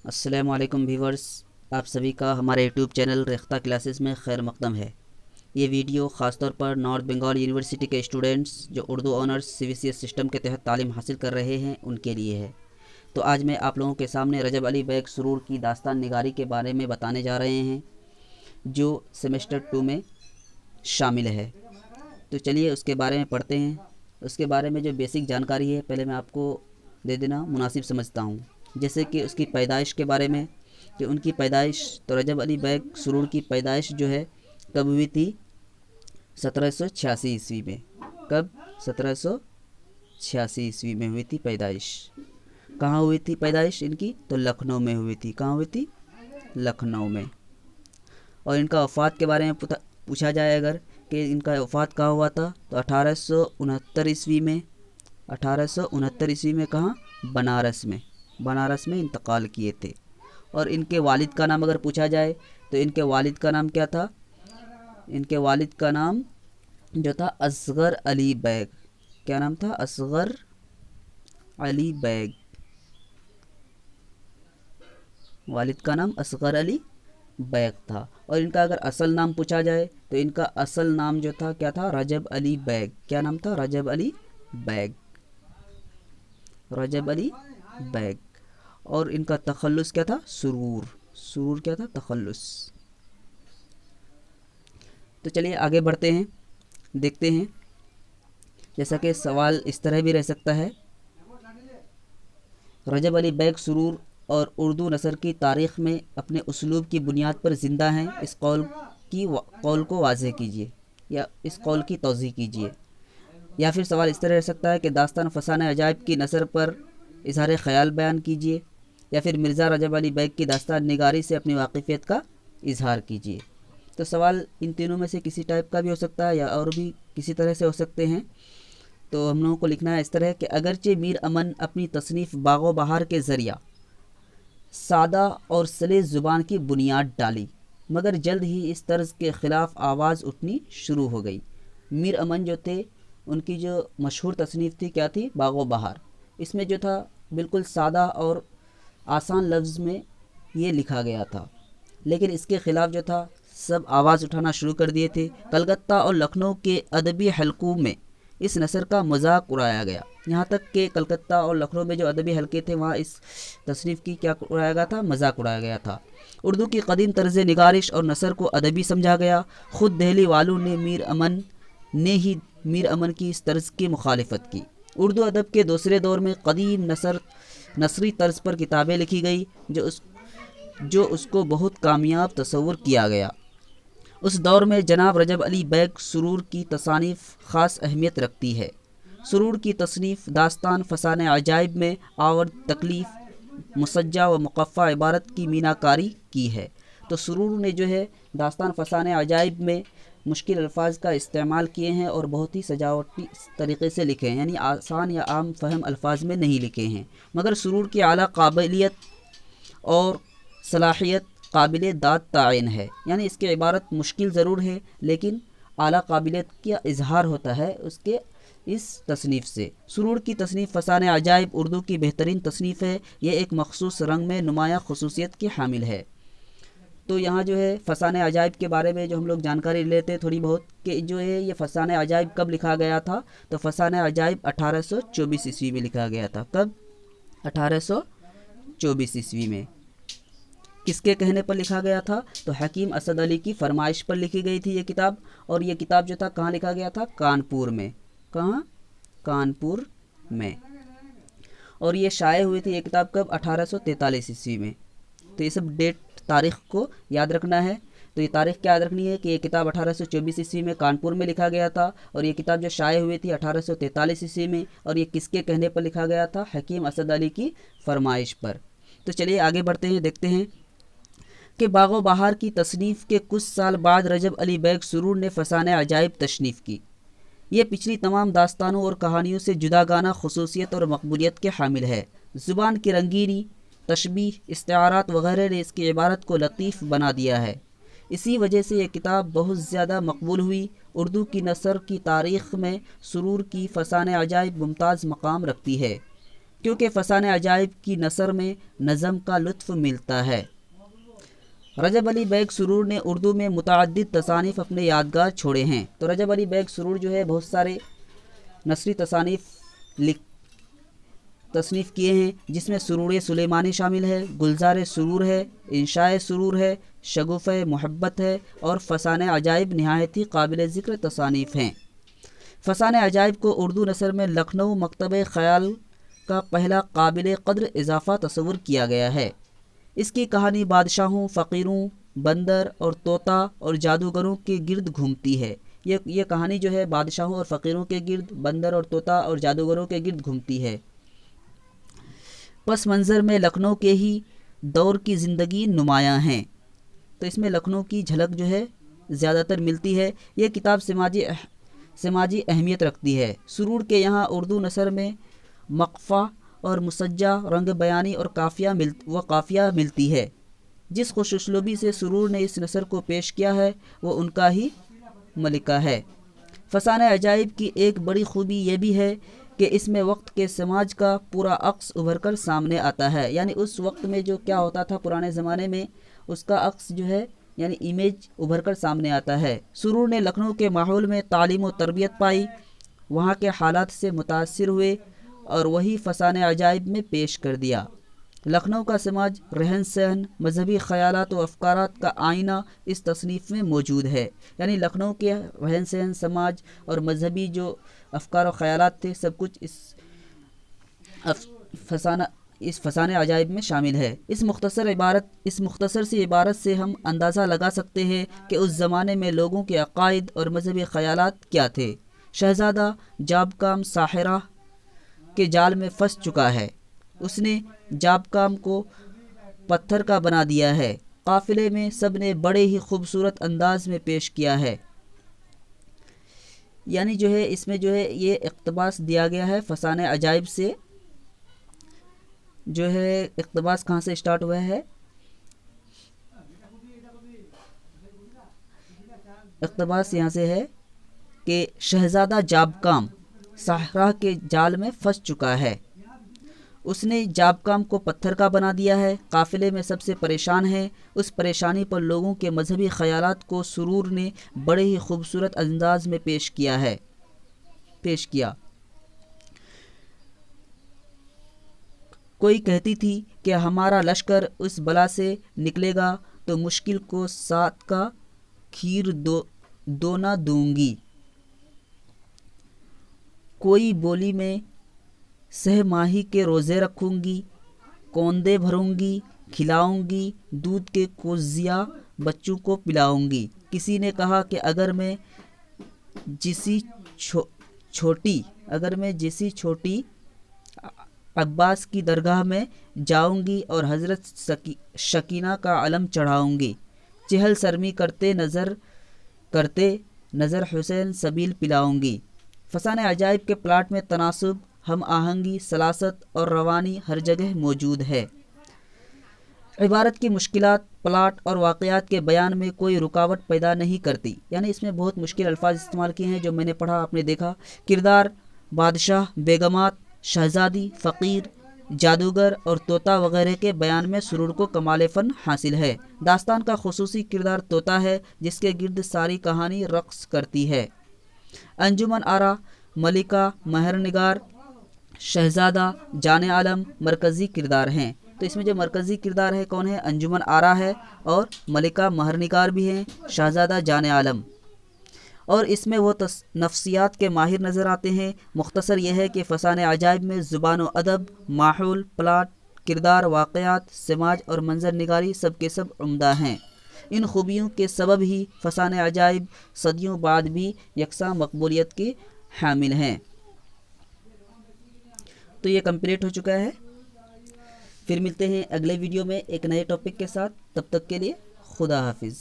अस्सलाम वालेकुम व्यूवर्स, आप सभी का हमारे यूट्यूब चैनल रेख्ता क्लासेस में खैर मकदम है। ये वीडियो ख़ास तौर पर नॉर्थ बंगाल यूनिवर्सिटी के स्टूडेंट्स जो उर्दू ऑनर्स सीबीसीएस सिस्टम के तहत तालीम हासिल कर रहे हैं उनके लिए है। तो आज मैं आप लोगों के सामने रजब अली बैग सुरूर की दास्तान निगारी के बारे में बताने जा रहे हैं जो सेमेस्टर 2 में शामिल है। तो चलिए उसके बारे में पढ़ते हैं। उसके बारे में जो बेसिक जानकारी है पहले मैं आपको दे देना मुनासिब समझता हूँ। जैसे कि उसकी पैदाइश के बारे में कि उनकी पैदाइश, तो रजब अली बैग सुरूर की पैदाइश जो है कब हुई थी? 1786 ईस्वी में। कब? 1786 ईस्वी में हुई थी पैदाइश। कहाँ हुई थी पैदाइश इनकी? तो लखनऊ में हुई थी। कहाँ हुई थी? लखनऊ में। और इनका वफ़ात के बारे में पूछा जाए अगर कि इनका वफ़ात कहाँ हुआ था, तो 1869 ईस्वी में। 1869 ईस्वी में कहाँ? बनारस में। बनारस में इंतकाल किए थे। और इनके वालिद का नाम अगर पूछा जाए तो इनके वालिद का नाम क्या था? इनके वालिद का नाम जो था असगर अली बैग। क्या नाम था? असगर अली बैग। वालिद का नाम असगर अली बैग था। और इनका अगर असल नाम पूछा जाए तो इनका असल नाम जो था क्या था? रजब अली बैग। क्या नाम था? रजब अली बैग। रजब अली बैग। और इनका तखल्लुस क्या था? सुरूर। सुरूर क्या था? तखल्लुस। तो चलिए आगे बढ़ते हैं, देखते हैं। जैसा कि सवाल इस तरह भी रह सकता है, रजब अली बैग सुरूर और उर्दू नसर की तारीख़ में अपने उसलूब की बुनियाद पर ज़िंदा हैं। इस कौल को वाज़ेह कीजिए या इस कौल की तौज़ीह कीजिए। या फिर सवाल इस तरह रह सकता है कि दास्तान फसाने अजायब की नसर पर इजहार ख़याल बयान कीजिए। या फिर मिर्ज़ा रजब अली बैग की दास्तान निगारी से अपनी वाक़िफ़ियत का इजहार कीजिए। तो सवाल इन तीनों में से किसी टाइप का भी हो सकता है या और भी किसी तरह से हो सकते हैं। तो हम लोगों को लिखना है इस तरह कि अगरचे मीर अमन अपनी तसनीफ़ बागो बहार के ज़रिया सादा और सलीस ज़ुबान की बुनियाद डाली, मगर जल्द ही इस तर्ज़ के ख़िलाफ़ आवाज़ उठनी शुरू हो गई। मीर अमन जो थे उनकी जो मशहूर तसनीफ़ थी क्या थी? बागो बहार। इसमें जो था बिल्कुल सादा और आसान लफ्ज़ में ये लिखा गया था, लेकिन इसके ख़िलाफ़ जो था सब आवाज़ उठाना शुरू कर दिए थे। कलकत्ता और लखनऊ के अदबी हलकों में इस नसर का मजाक उड़ाया गया। यहाँ तक कि कलकत्ता और लखनऊ में जो अदबी हलके थे वहाँ इस तसनीफ़ की क्या उड़ाया गया था? मजाक उड़ाया गया था। उर्दू की कदीम तर्ज़ निगारिश और नसर को अदबी समझा गया। ख़ुद दहली वालों ने मीर अमन की इस तर्ज़ की मुखालिफत की। उर्दू अदब के दूसरे दौर में कदीम नसरी तर्ज़ पर किताबें लिखी गई जो उसको बहुत कामयाब तस्वुर किया गया। उस दौर में जनाब रजब अली बैग सुरूर की तसानीफ़ ख़ास अहमियत रखती है। सुरूर की तसनीफ़ दास्तान फसाने अजाइब में आवर्द तकलीफ़ मुसज्जा व मुक़फ़ा इबारत की मीनाकारी की है। तो सुरूर ने जो है दास्तान फसाने अजाइब में मुश्किल अल्फाज का इस्तेमाल किए हैं और बहुत ही सजावटी तरीक़े से लिखे हैं, यानी आसान या आम फहम अल्फाज में नहीं लिखे हैं। मगर सुरूर की आला काबिलियत और सलाहियत काबिल दाद तायन है, यानी इसकी इबारत मुश्किल ज़रूर है लेकिन आला काबिलियत का इजहार होता है उसके इस तसनीफ़ से। सुरूर की तसनीफ़ फसाने अजाइब उर्दू की बेहतरीन तसनीफ़ है। यह एक मखसूस रंग में नुमाया खसूसियत की हामिल है। तो यहाँ जो है फसाने अजाइब के बारे में जो हम लोग जानकारी लेते हैं थोड़ी बहुत कि जो है ये फसाने अजाइब कब लिखा गया था, तो फसाने अजाइब 1824 ईस्वी में लिखा गया था। कब? 1824 ईस्वी में। किसके कहने पर लिखा गया था? तो हकीम असद अली की फरमाइश पर लिखी गई थी ये किताब। और ये किताब जो था कहाँ लिखा गया था? कानपुर में। कहाँ? कानपुर में। और ये शाये हुई थी ये किताब कब? 1843 ईस्वी में। तो ये सब डेट तारीख़ को याद रखना है। तो ये तारीख़ क्या याद रखनी है कि ये किताब 1824 ईस्वी में कानपुर में लिखा गया था और ये किताब जो शाये हुई थी 1843 ईस्वी में। और ये किसके कहने पर लिखा गया था? हकीम असद अली की फरमाइश पर। तो चलिए आगे बढ़ते हैं, देखते हैं कि बागो बहार की तसनीफ़ के कुछ साल बाद रजब अली बैग सुरूर ने फसाने अजाइब तशनीफ़ की। ये पिछली तमाम दास्तानों और कहानियों से जुदागाना खसूसियत और मकबूलियत के हामिल है। ज़ुबान की रंगीनी, तशबीह, इस्तिआरात वगैरह ने इसकी इबारत को लतीफ़ बना दिया है। इसी वजह से ये किताब बहुत ज़्यादा मकबूल हुई। उर्दू की नसर की तारीख़ में सुरूर की फसाने अजाइब मुमताज़ मकाम रखती है। کیونکہ فسانہ عجائب کی نثر میں نظم کا لطف ملتا ہے۔ رجب علی بیگ سرور نے اردو میں متعدد تصانیف اپنے یادگار چھوڑے ہیں۔ تو رجب علی بیگ سرور جو ہے بہت سارے نثری تصنیف کیے ہیں، جس میں سرور سلیمانی شامل ہے، گلزار سرور ہے، انشاء سرور ہے، شگوفہ محبت ہے، اور فسانہ عجائب نہایت ہی قابل ذکر تصانیف ہیں۔ فسانہ عجائب کو اردو نثر میں لکھنؤ مکتبہ خیال کا پہلا قابل قدر اضافہ تصور کیا گیا ہے۔ اس کی کہانی بادشاہوں، فقیروں، بندر اور طوطا اور جادوگروں کے گرد گھومتی ہے۔ یہ کہانی جو ہے بادشاہوں اور فقیروں کے گرد، بندر اور طوطا اور جادوگروں کے گرد گھومتی ہے۔ پس منظر میں لکھنؤ کے ہی دور کی زندگی نمایاں ہیں، تو اس میں لکھنؤ کی جھلک جو ہے زیادہ تر ملتی ہے۔ یہ کتاب سماجی اہمیت رکھتی ہے۔ سرور کے یہاں اردو نثر میں مقفع اور مسجع رنگ بیانی اور قافیہ ملتی ہے۔ جس خوش اسلوبی سے سرور نے اس نثر کو پیش کیا ہے وہ ان کا ہی ملکہ ہے۔ فسانہ عجائب کی ایک بڑی خوبی یہ بھی ہے کہ اس میں وقت کے سماج کا پورا عکس ابھر کر سامنے آتا ہے، یعنی اس وقت میں جو کیا ہوتا تھا پرانے زمانے میں، اس کا عکس جو ہے یعنی امیج ابھر کر سامنے آتا ہے۔ سرور نے لکھنؤ کے ماحول میں تعلیم و تربیت پائی، وہاں کے حالات سے متاثر ہوئے اور وہی فسانہ عجائب میں پیش کر دیا۔ لکھنؤ کا سماج، رہن سہن، مذہبی خیالات و افکارات کا آئینہ اس تصنیف میں موجود ہے، یعنی لکھنؤ کے رہن سہن، سماج اور مذہبی جو افکار و خیالات تھے سب کچھ اس فسانہ عجائب میں شامل ہے۔ اس مختصر سی عبارت سے ہم اندازہ لگا سکتے ہیں کہ اس زمانے میں لوگوں کے عقائد اور مذہبی خیالات کیا تھے۔ شہزادہ جابکام ساحرہ کے جال میں پھنس چکا ہے، اس نے جابکام کو پتھر کا بنا دیا ہے۔ قافلے میں سب نے بڑے ہی خوبصورت انداز میں پیش کیا ہے، یعنی جو ہے اس میں جو ہے یہ اقتباس دیا گیا ہے فسانہ عجائب سے۔ جو ہے اقتباس کہاں سے اسٹارٹ ہوا ہے؟ اقتباس یہاں سے ہے کہ شہزادہ جابکام ساحرہ کے جال میں پھنس چکا ہے، اس نے جابکام کو پتھر کا بنا دیا ہے۔ قافلے میں سب سے پریشان ہے، اس پریشانی پر لوگوں کے مذہبی خیالات کو سرور نے بڑے ہی خوبصورت انداز میں پیش کیا۔ کوئی کہتی تھی کہ ہمارا لشکر اس بلا سے نکلے گا تو مشکل کو 7 کا کھیر دو نہ دوں گی۔ کوئی بولی میں سہ ماہی کے روزے رکھوں گی، کوندے بھروں گی، کھلاؤں گی، دودھ کے کوزیاں بچوں کو پلاؤں گی۔ کسی نے کہا کہ اگر میں جیسی چھوٹی عباس کی درگاہ میں جاؤں گی اور حضرت شکینہ کا علم چڑھاؤں گی، چہل سرمی کرتے نظر حسین سبیل پلاؤں گی۔ فسانہ عجائب کے پلاٹ میں تناسب، ہم آہنگی، سلاست اور روانی ہر جگہ موجود ہے۔ عبارت کی مشکلات پلاٹ اور واقعات کے بیان میں کوئی رکاوٹ پیدا نہیں کرتی، یعنی اس میں بہت مشکل الفاظ استعمال کیے ہیں جو میں نے پڑھا، آپ نے دیکھا۔ کردار، بادشاہ، بیگمات، شہزادی، فقیر، جادوگر اور طوطا وغیرہ کے بیان میں سرور کو کمال فن حاصل ہے۔ داستان کا خصوصی کردار طوطا ہے، جس کے گرد ساری کہانی رقص کرتی ہے۔ انجمن آرا، ملکہ، مہر نگار، شہزادہ، جان عالم مرکزی کردار ہیں۔ تو اس میں جو مرکزی کردار ہے کون ہے؟ انجمن آرا ہے، اور ملکہ مہر نگار بھی ہیں، شہزادہ جان عالم، اور اس میں وہ نفسیات کے ماہر نظر آتے ہیں۔ مختصر یہ ہے کہ فسانہ عجائب میں زبان و ادب، ماحول، پلاٹ، کردار، واقعات، سماج اور منظر نگاری سب کے سب عمدہ ہیں۔ ان خوبیوں کے سبب ہی فسانہ عجائب صدیوں بعد بھی یکساں مقبولیت کے حامل ہیں۔ تو یہ کمپلیٹ ہو چکا ہے۔ پھر ملتے ہیں اگلے ویڈیو میں ایک نئے ٹاپک کے ساتھ، تب تک کے لیے خدا حافظ۔